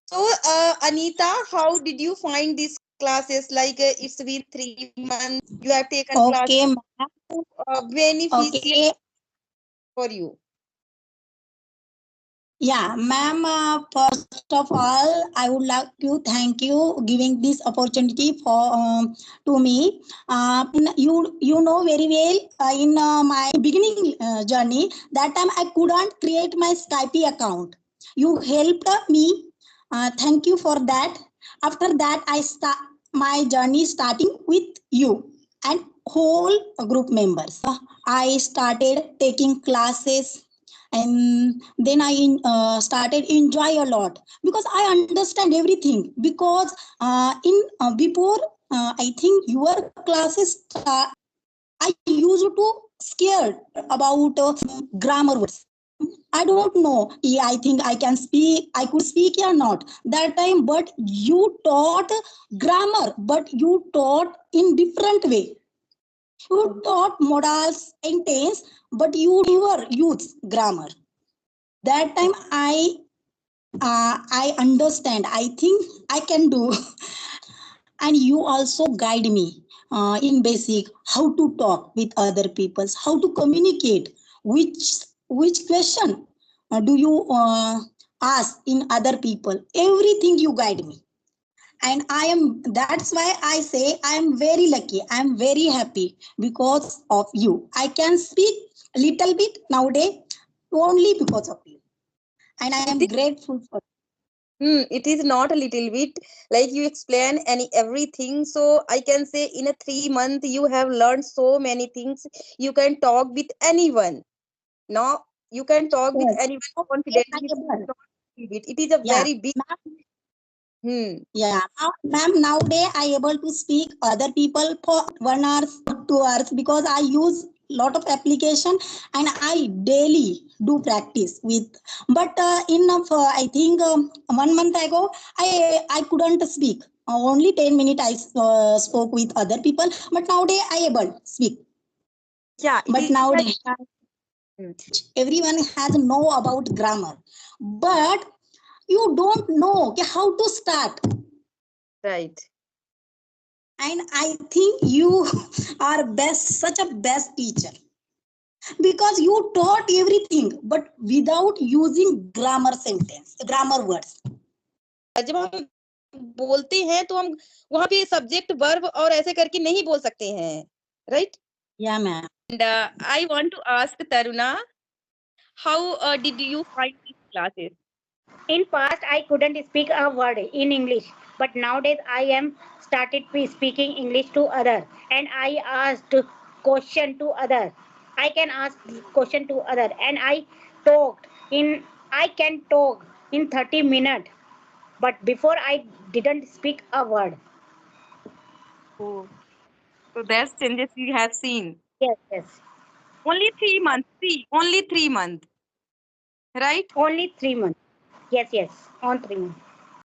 So, Anita, how did you find these classes? Like, it's been 3 months, you have taken Okay, classes, ma'am. beneficial Okay. for you. Yeah, ma'am. First of all, I would like to thank you giving this opportunity for to me. You know very well in my beginning journey that time I couldn't create my Skype account. You helped me. Thank you for that. After that, I start my journey starting with you and whole group members. I started taking classes and then I started enjoy a lot because I understand everything because in before I think your classes I used to scared about grammar words. I don't know. Yeah, I think I can speak. I could speak or not that time. But you taught grammar, but you taught in different way. You taught modals and tense, but you never use grammar. That time I understand. I think I can do. And you also guide me in basic how to talk with other people, how to communicate, which question do you ask in other people. Everything you guide me, and I am, that's why I say I am very lucky, I am very happy because of you. I can speak a little bit nowadays only because of you, and I It am is, grateful for. it is not a little bit, like you explain any everything. So I can say in a 3 month you have learned so many things. You can talk with anyone. Now you can talk with Yes. anyone Okay, I confidently. So able. not feel it. It is a Yeah. very big. Hmm. Yeah, ma'am. Nowadays I able to speak other people for 1 hour, 2 hours because I use lot of application and I daily do practice with. But in I think 1 month ago I couldn't speak. Only 10 minutes I spoke with other people. But nowadays I able speak. Yeah, it But is. It has, nowadays hmm, everyone has know about grammar, but you don't know how to start. right. And I think you are best, such a best teacher because you taught everything but without using grammar sentence, grammar words. जब हम बोलते हैं तो हम वहां पे subject verb और ऐसे करके नहीं बोल सकते हैं, right. Yeah, ma'am. And I want to ask Taruna, how did you find these classes? In past, I couldn't speak a word in English, but nowadays I am started speaking English to other, and I asked question to other. I can ask question to other, and I talked in. I can talk in 30 minutes, but before I didn't speak a word. Oh, so that's changes you have seen. Yes, yes. Only 3 months. See, only 3 months, right? Only 3 months. Yes, yes. On 3 months.